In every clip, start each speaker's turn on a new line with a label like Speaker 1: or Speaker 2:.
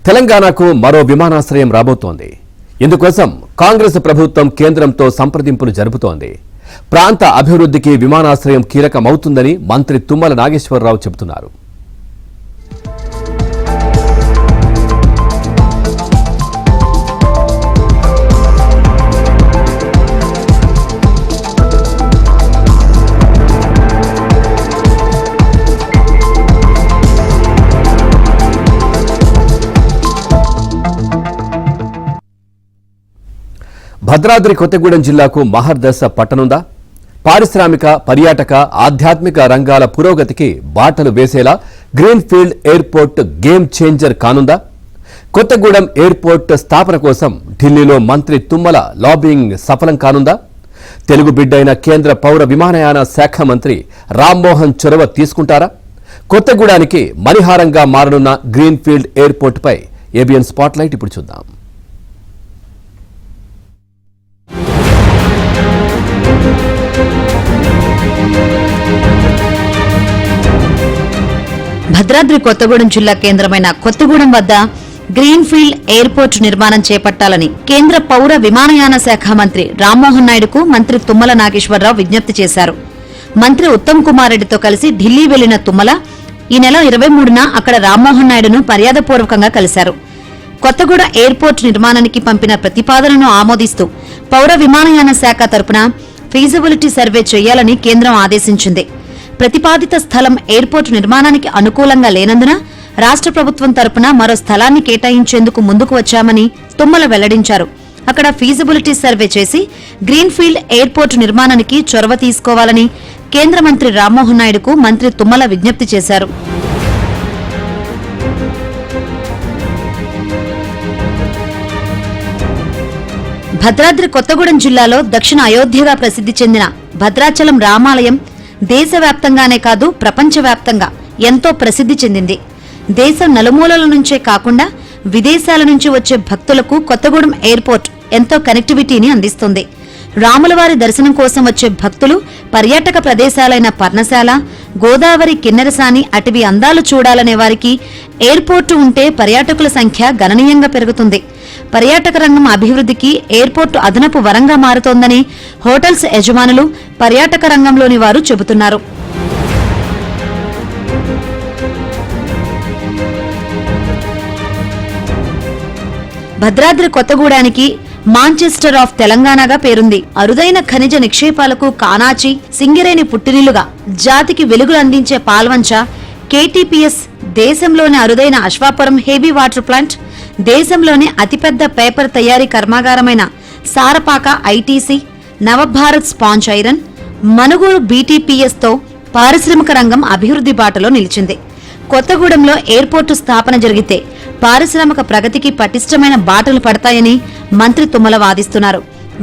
Speaker 1: తెలంగాణకు మరో విమానాశ్రయం రాబోతోంది. ఇందుకోసం కాంగ్రెస్ ప్రభుత్వం కేంద్రంతో సంప్రదింపులు జరుపుతోంది. ప్రాంత అభివృద్ధికి విమానాశ్రయం కీలకమవుతుందని మంత్రి తుమ్మల నాగేశ్వరరావు చెబుతున్నారు. భద్రాద్రి కొత్తగూడెం జిల్లాకు మహర్దశ పట్టనుందా? పారిశ్రామిక, పర్యాటక, ఆధ్యాత్మిక రంగాల పురోగతికి బాటలు వేసేలా గ్రీన్ఫీల్డ్ ఎయిర్పోర్ట్ గేమ్ చేంజర్ కానుందా? కొత్తగూడెం ఎయిర్పోర్ట్ స్థాపన కోసం ఢిల్లీలో మంత్రి తుమ్మల లాబింగ్ సఫలం కానుందా? తెలుగు బిడ్డైన కేంద్ర పౌర విమానయాన శాఖ మంత్రి రామ్మోహన్ చొరవ తీసుకుంటారా? కొత్తగూడానికి మణిహారంగా మారనున్న గ్రీన్ఫీల్డ్ ఎయిర్పోర్ట్పై ఏబిఎన్ స్పాట్లైట్ ఇప్పుడు చూద్దాం.
Speaker 2: భద్రాద్రి కొత్తగూడెం జిల్లా కేంద్రమైన కొత్తగూడెం వద్ద గ్రీన్ఫీల్డ్ ఎయిర్పోర్ట్ నిర్మాణం చేపట్టాలని కేంద్ర పౌర విమానయాన శాఖ మంత్రి రామ్మోహన్ నాయుడుకు మంత్రి తుమ్మల నాగేశ్వరరావు విజ్ఞప్తి చేశారు. మంత్రి ఉత్తమ్ కుమార్ రెడ్డితో కలిసి ఢిల్లీ వెళ్లిన తుమ్మల ఈ నెల 23న అక్కడ రామ్మోహన్ నాయుడును మర్యాదపూర్వకంగా కలిశారు. కొత్తగూడ ఎయిర్పోర్ట్ నిర్మాణానికి పంపిన ప్రతిపాదనను ఆమోదిస్తూ పౌర విమానయాన శాఖ తరపున ఫీజిబిలిటీ సర్వే చేయాలని కేంద్రం ఆదేశించింది. ప్రతిపాదిత స్థలం ఎయిర్పోర్టు నిర్మాణానికి అనుకూలంగా లేనందున రాష్ట్ర ప్రభుత్వం తరపున మరో స్థలాన్ని కేటాయించేందుకు ముందుకు వచ్చామని తుమ్మల వెల్లడించారు. అక్కడ ఫీజిబిలిటీ సర్వే చేసి గ్రీన్ఫీల్డ్ ఎయిర్పోర్టు నిర్మాణానికి చొరవ తీసుకోవాలని కేంద్ర మంత్రి రామ్మోహన్ నాయుడుకు మంత్రి తుమ్మల విజ్ఞప్తి చేశారు. భద్రాద్రి కొత్తగూడెం జిల్లాలో దక్షిణ అయోధ్యగా ప్రసిద్ధి చెందిన భద్రాచలం రామాలయం దేశవ్యాప్తంగానే కాదు ప్రపంచవ్యాప్తంగా ఎంతో ప్రసిద్ధి చెందింది. దేశం నలుమూలల నుంచే కాకుండా విదేశాల నుంచి వచ్చే భక్తులకు కొత్తగూడెం ఎయిర్పోర్ట్ ఎంతో కనెక్టివిటీని అందిస్తుంది. రాములవారి దర్శనం కోసం వచ్చే భక్తులు పర్యాటక ప్రదేశాలైన పర్ణశాల, గోదావరి కిన్నెరసాని అటవీ అందాలు చూడాలనే వారికి ఎయిర్పోర్టు ఉంటే పర్యాటకుల సంఖ్య గణనీయంగా పెరుగుతుంది. పర్యాటక రంగం అభివృద్ధికి ఎయిర్పోర్టు అదనపు వరంగా మారుతోందని హోటల్స్ యజమానులు, పర్యాటక రంగంలోని వారు చెబుతున్నారు. భద్రాద్రి కొత్తగూడానికి మాంచెస్టర్ ఆఫ్ తెలంగాణగా పేరుంది. అరుదైన ఖనిజ నిక్షేపాలకు కానాచి, సింగరేణి పుట్టినిల్లుగా జాతికి వెలుగులు అందించే పాల్వంచ, కేటీపీఎస్, దేశంలోని అరుదైన అశ్వాపురం హెవీ వాటర్ ప్లాంట్, దేశంలోని అతిపెద్ద పేపర్ తయారీ కర్మాగారమైన Sarapaka ITC, Navabharat sponge iron, Manuguru BTPS తో పారిశ్రామిక రంగం అభివృద్ధి బాటలో నిలిచింది. కొత్తగూడెంలో ఎయిర్పోర్టు స్థాపన జరిగితే పారిశ్రామిక ప్రగతికి పటిష్టమైన బాటలు పడతాయని మంత్రి తుమ్మల వాదిస్తున్నారు.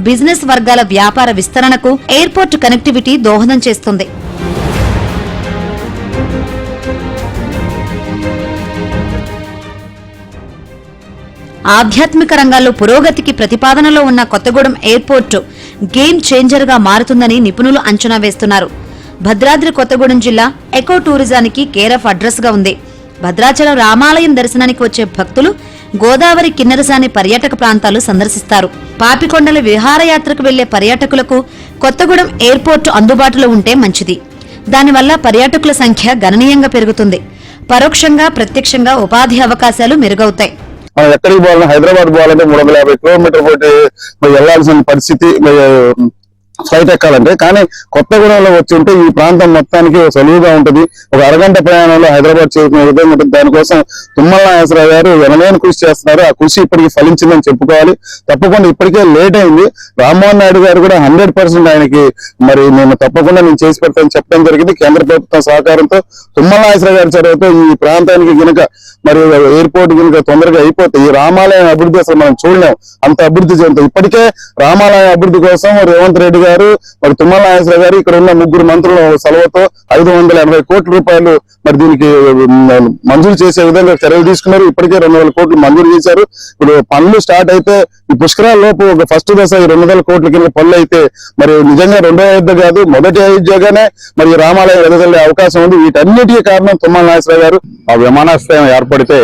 Speaker 2: బిజినెస్ వర్గాల వ్యాపార విస్తరణకు ఎయిర్పోర్టు కనెక్టివిటీ దోహదం చేస్తుంది. ఆధ్యాత్మిక రంగాల్లో పురోగతికి ప్రతిపాదనలో ఉన్న కొత్తగూడెం ఎయిర్పోర్టు గేమ్ చేంజర్ గా మారుతుందని నిపుణులు అంచనా వేస్తున్నారు. భద్రాద్రి కొత్తగూడెం జిల్లా ఎకో టూరిజానికి కేర్ ఆఫ్ అడ్రస్ గా ఉంది. భద్రాచలం రామాలయం దర్శనానికి వచ్చే భక్తులు గోదావరి కిన్నెరసాని పర్యాటక ప్రాంతాలు సందర్శిస్తారు. పాపికొండల విహారయాత్రకు వెళ్లే పర్యాటకులకు కొత్తగూడెం ఎయిర్పోర్టు అందుబాటులో ఉంటే మంచిది. దానివల్ల పర్యాటకుల సంఖ్య గణనీయంగా పెరుగుతుంది. పరోక్షంగా, ప్రత్యక్షంగా ఉపాధి అవకాశాలు మెరుగవుతాయి.
Speaker 3: ఎక్కడికి పోవాలన్నా హైదరాబాద్ పోవాలంటే 350 కిలోమీటర్ పోటీ వెళ్లాల్సిన పరిస్థితి ఫ్లైట్ ఎక్కాలంటే. కానీ కొత్తగూడెంలో వచ్చి ఉంటే ఈ ప్రాంతం మొత్తానికి సులువుగా ఉంటుంది. ఒక అరగంట ప్రయాణంలో హైదరాబాద్ చేరుకునే విధంగా ఉంటుంది. దానికోసం తుమ్మల నాగేశ్వరరావు గారు ఎనలేని కృషి చేస్తున్నారు. ఆ కృషి ఇప్పటికి ఫలించిందని చెప్పుకోవాలి. తప్పకుండా ఇప్పటికే లేట్ అయింది. రామ్మోహన్ నాయుడు గారు కూడా 100% ఆయనకి నేను తప్పకుండా నేను చేసి పెడతానని చెప్పడం జరిగింది. కేంద్ర ప్రభుత్వం సహకారంతో తుమ్మల నాగేశ్వరరావు గారి చొరవతో ఈ ప్రాంతానికి గనుక ఎయిర్పోర్ట్ కనుక తొందరగా అయిపోతే ఈ రామాలయం అభివృద్ధి అసలు మనం చూడలేం. అంత అభివృద్ధి చెందుతాం. ఇప్పటికే రామాలయం అభివృద్ధి కోసం రేవంత్ రెడ్డి గారు, తుమ్మల నాగేశ్వరరావు గారు, ఇక్కడ ఉన్న 3 మంత్రుల సెలవుతో 580 కోట్ల రూపాయలు దీనికి మంజూరు చేసే విధంగా చర్యలు తీసుకున్నారు. ఇప్పటికే 200 కోట్లు మంజూరు చేశారు. ఇప్పుడు పనులు స్టార్ట్ అయితే ఈ పుష్కరాల లోపు ఒక ఫస్ట్ దశ 200 కోట్ల కింద పనులు అయితే నిజంగా రెండో అయోధ్య కాదు, మొదటి అయోధ్యగానే రామాలయం ఎదగలే అవకాశం ఉంది. వీటన్నిటికీ కారణం తుమ్మల నాగేశ్వరరావు గారు. ఆ విమానాశ్రయం ఏర్పడితే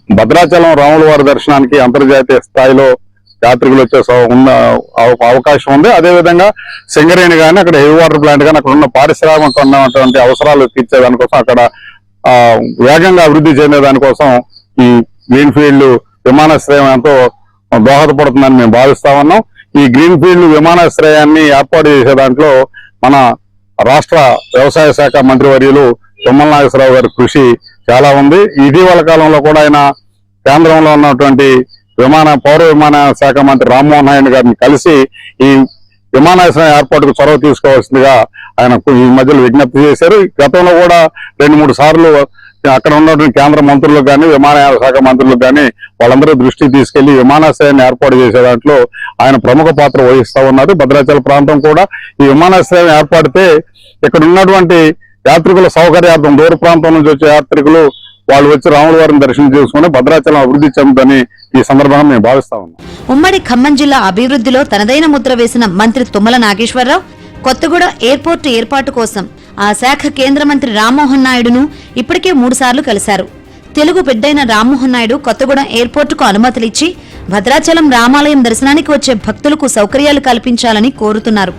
Speaker 3: భద్రాచలం రాముల వారి దర్శనానికి అంతర్జాతీయ స్థాయిలో యాత్రికులు వచ్చే ఉన్న అవకాశం ఉంది. అదేవిధంగా సింగరేణి కానీ అక్కడ హెవీ వాటర్ ప్లాంట్ కానీ అక్కడ ఉన్న పారిశ్రామిక ఉన్నటువంటి అవసరాలు తీర్చేదానికోసం అక్కడ వేగంగా అభివృద్ధి చెందే దానికోసం ఈ గ్రీన్ ఫీల్డ్ విమానాశ్రయం ఎంతో దోహదపడుతుందని మేము భావిస్తా ఉన్నాం. ఈ గ్రీన్ ఫీల్డ్ విమానాశ్రయాన్ని ఏర్పాటు చేసే దాంట్లో మన రాష్ట్ర వ్యవసాయ శాఖ మంత్రివర్యులు తుమ్మల నాగేశ్వరరావు గారి కృషి చాలా ఉంది. ఇటీవల కాలంలో కూడా ఆయన కేంద్రంలో ఉన్నటువంటి పౌర విమాన శాఖ మంత్రి రామ్మోహన్ నాయుడు గారిని కలిసి ఈ విమానాశ్రయం ఏర్పాటుకు చొరవ తీసుకోవాల్సిందిగా ఆయన ఈ మధ్యలో విజ్ఞప్తి చేశారు. గతంలో కూడా 2-3 సార్లు అక్కడ ఉన్నటువంటి కేంద్ర మంత్రులకు కానీ విమానయాన శాఖ మంత్రులకు కానీ వాళ్ళందరూ దృష్టికి తీసుకెళ్లి విమానాశ్రయాన్ని ఏర్పాటు చేసే దాంట్లో ఆయన ప్రముఖ పాత్ర వహిస్తా ఉన్నారు. భద్రాచల ప్రాంతం కూడా ఈ విమానాశ్రయం ఏర్పడితే ఇక్కడ ఉన్నటువంటి యాత్రికుల సౌకర్యార్థం దూర ప్రాంతం నుంచి వచ్చే యాత్రికులు వాళ్ళు వచ్చి రాముల వారిని దర్శనం చేసుకుని భద్రాచలం అభివృద్ధి చెందుతుందని ఈ సందర్భంగా మేము భావిస్తా ఉన్నాం.
Speaker 2: ఉమ్మడి ఖమ్మం జిల్లా అభివృద్ధిలో తనదైన ముద్ర వేసిన మంత్రి తుమ్మల నాగేశ్వరరావు కొత్తగూడ ఎయిర్పోర్టు ఏర్పాటు కోసం ఆ శాఖ కేంద్ర మంత్రి రామ్మోహన్ నాయుడును ఇప్పటికే 3 సార్లు కలిశారు. తెలుగు బిడ్డైన రామ్మోహన్ నాయుడు కొత్తగూడెం ఎయిర్పోర్టుకు అనుమతులిచ్చి భద్రాచలం రామాలయం దర్శనానికి వచ్చే భక్తులకు సౌకర్యాలు కల్పించాలని కోరుతున్నారు.